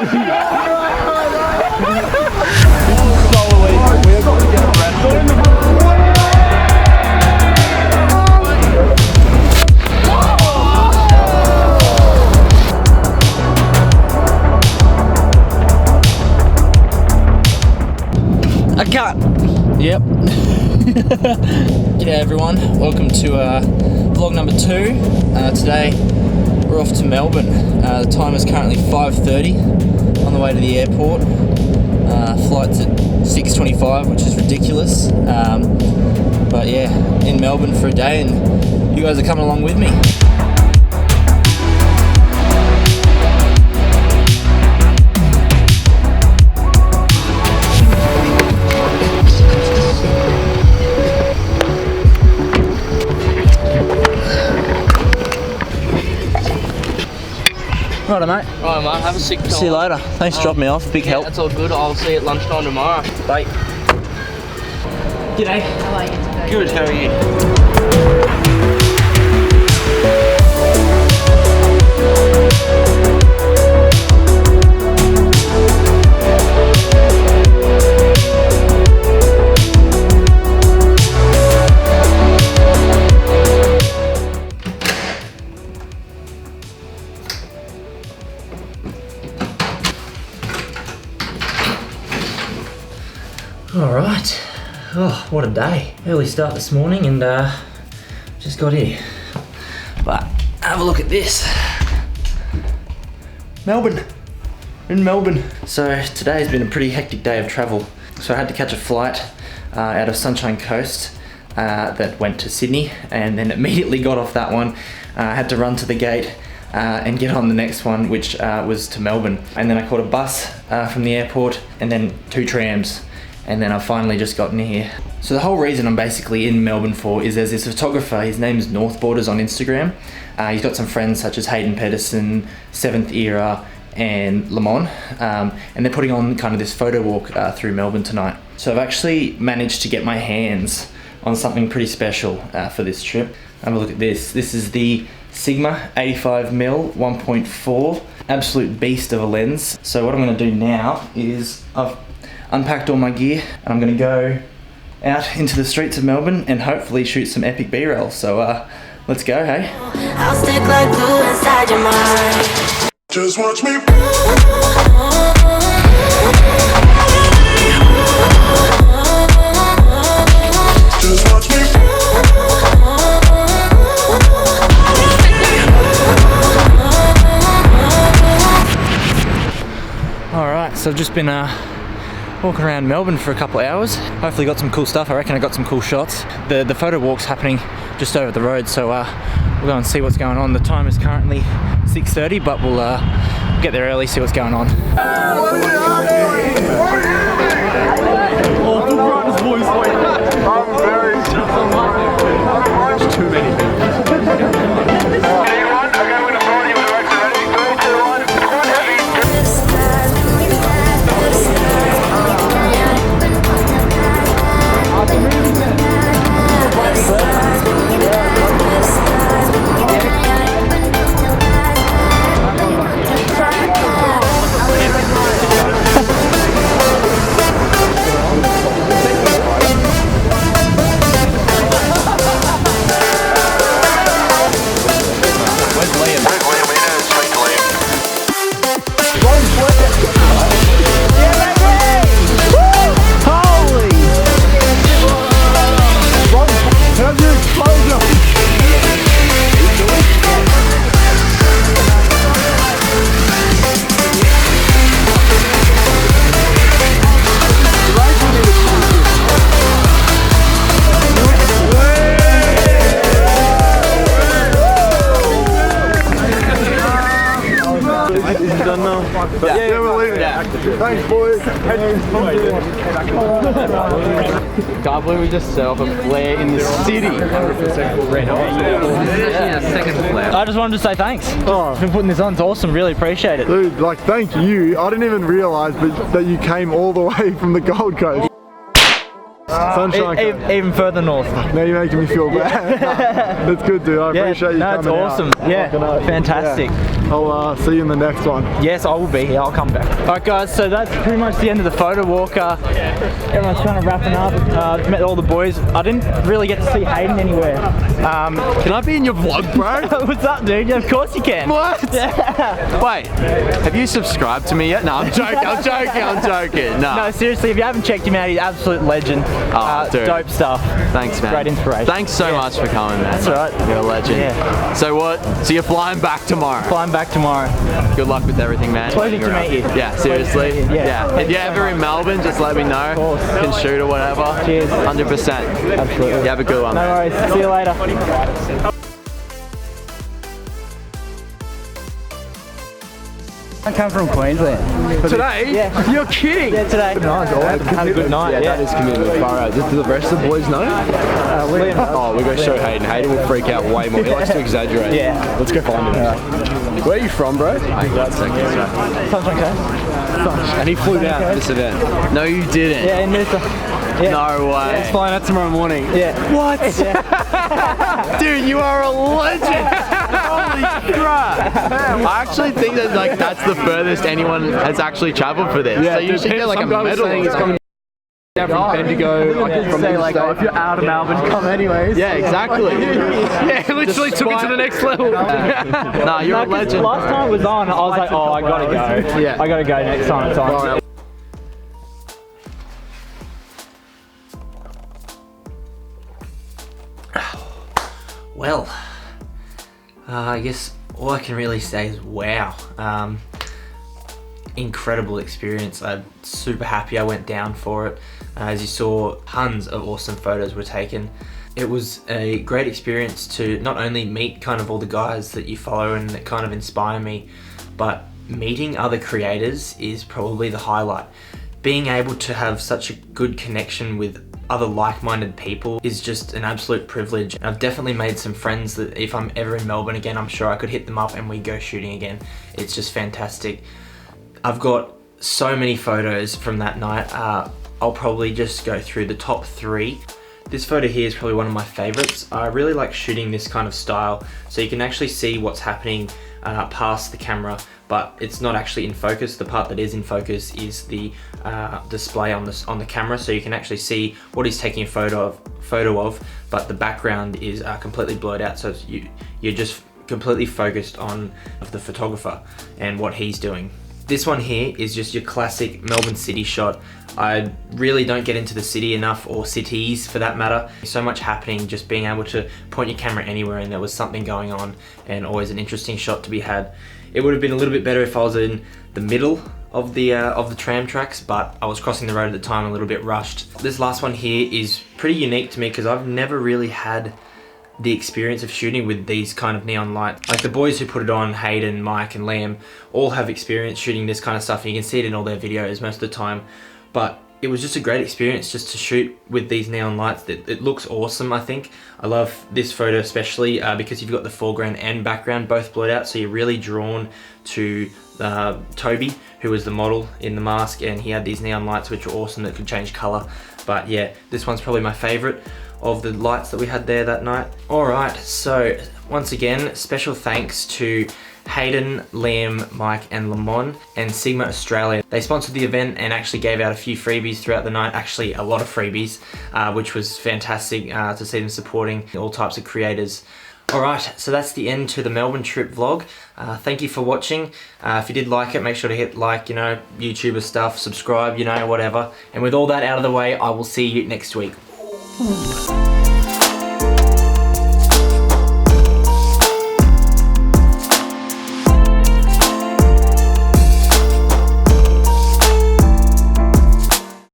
I can't. Yep. G'day everyone, welcome to vlog number 2. Today we're off to Melbourne. The time is currently 5:30 on the way to the airport. Flight's at 6:25, which is ridiculous. But yeah, in Melbourne for a day, and you guys are coming along with me. Righto, mate. Right, mate. Have a sick time. See you later. Thanks for dropping me off. Big help. That's all good. I'll see you at lunchtime tomorrow. Bye. G'day. How are you today? Good, how are you? Alright, oh what a day. Early start this morning and just got here. But have a look at this. Melbourne, in Melbourne. So today's been a pretty hectic day of travel. So I had to catch a flight out of Sunshine Coast that went to Sydney, and then immediately got off that one. Had to run to the gate and get on the next one, which was to Melbourne. And then I caught a bus from the airport and then 2 trams. And then I've finally just gotten here. So the whole reason I'm basically in Melbourne for is there's this photographer, his name's North Borders on Instagram. He's got some friends such as Hayden Pedersen, 7th Era, and Lamont. And they're putting on kind of this photo walk through Melbourne tonight. So I've actually managed to get my hands on something pretty special for this trip. Have a look at this. This is the Sigma 85mm 1.4, absolute beast of a lens. So what I'm gonna do now is I've unpacked all my gear and I'm gonna go out into the streets of Melbourne and hopefully shoot some epic B-roll. So let's go, hey? I'll stick like glue inside your mind. Just watch me. Just watch me. Alright, so I've just been walking around Melbourne for a couple of hours. Hopefully got some cool stuff. I reckon I got some cool shots. The photo walk's happening just over the road, so we'll go and see what's going on. The time is currently 6:30, but we'll get there early, see what's going on. Too many people. Yeah, we're leaving. Yeah. Thanks, boys. Can't believe we just set off a flare in the city. 100% red hot. Yeah, second flare. I just wanted to say thanks for putting this on. It's awesome. Really appreciate it. Dude, like, thank you. I didn't even realise that you came all the way from the Gold Coast. Sunshine Coast. Even further north. Now you're making me feel bad. That's good, dude. I appreciate you coming No, it's awesome. out. Yeah, fantastic. Yeah. I'll see you in the next one. Yes, I will be here. I'll come back. Alright guys, so that's pretty much the end of the photo walk. Everyone's kind of wrapping up. Met all the boys. I didn't really get to see Hayden anywhere. Can I be in your vlog, bro? What's up, dude? Yeah, of course you can. What? Wait, have you subscribed to me yet? No, I'm joking. No, seriously, if you haven't checked him out, he's an absolute legend. Dude. Dope stuff. Thanks, man. Great inspiration. Thanks so much for coming, man. That's alright. You're a legend. Yeah. So what? So you're flying back tomorrow? Flying back tomorrow. Good luck with everything, man. Pleasure to meet you. Yeah, seriously. Pleasure to meet you. Yeah. If you're ever in Melbourne, just let me know. Of course. Can shoot or whatever. Cheers. 100%. Absolutely. You have a good one. No man. worries. See you later. I come from Queensland. Today? Yeah. You're kidding? Yeah, today. Had a good night. Yeah, that is commitment. Far out. Do the rest of the boys know? Oh, we're going to show Hayden. Hayden will freak out way more. He likes to exaggerate. Yeah. Let's go find him. Where are you from, bro? Sunshine Coast. And he flew down for this event. No, you didn't. Yeah, in Noosa. Yeah. No way. He's flying out tomorrow morning. Yeah. What? Yeah. Dude, you are a legend. Holy crap. I actually think that that's the furthest anyone has actually travelled for this. Yeah, so you should get like a medal. Down from Bendigo, from the if you're out of Melbourne, come anyways. Yeah, exactly. Yeah, literally took it to the next level. Nah, you're a legend. Last time it was on, I was like, oh, I gotta go. Yeah. I gotta go next time it's on. Well, I guess all I can really say is wow. Incredible experience. I'm super happy I went down for it. As you saw, tons of awesome photos were taken. It was a great experience to not only meet kind of all the guys that you follow and that kind of inspire me, but meeting other creators is probably the highlight. Being able to have such a good connection with other like-minded people is just an absolute privilege. I've definitely made some friends that if I'm ever in Melbourne again, I'm sure I could hit them up and we go shooting again. It's just fantastic. I've got so many photos from that night. I'll probably just go through the top 3. This photo here is probably one of my favorites. I really like shooting this kind of style so you can actually see what's happening past the camera, but it's not actually in focus. The part that is in focus is the display on the camera, so you can actually see what he's taking a photo of, but the background is completely blurred out, so you're just completely focused on the photographer and what he's doing. This one here is just your classic Melbourne city shot. I really don't get into the city enough, or cities for that matter. So much happening, just being able to point your camera anywhere and there was something going on, and always an interesting shot to be had. It would have been a little bit better if I was in the middle of the tram tracks, but I was crossing the road at the time, a little bit rushed. This last one here is pretty unique to me because I've never really had the experience of shooting with these kind of neon lights. Like the boys who put it on, Hayden, Mike and Liam, all have experience shooting this kind of stuff, and you can see it in all their videos most of the time. But it was just a great experience just to shoot with these neon lights. It looks awesome, I think. I love this photo especially because you've got the foreground and background both blurred out, so you're really drawn to Toby, who was the model in the mask, and he had these neon lights which were awesome that could change color. But yeah, this one's probably my favorite of the lights that we had there that night. Alright, so once again, special thanks to Hayden, Liam, Mike and Lamont and Sigma Australia. They sponsored the event and actually gave out a few freebies throughout the night, actually a lot of freebies, which was fantastic to see them supporting all types of creators. Alright, so that's the end to the Melbourne trip vlog. Thank you for watching. If you did like it, make sure to hit like, you know, YouTuber stuff, subscribe, you know, whatever. And with all that out of the way, I will see you next week.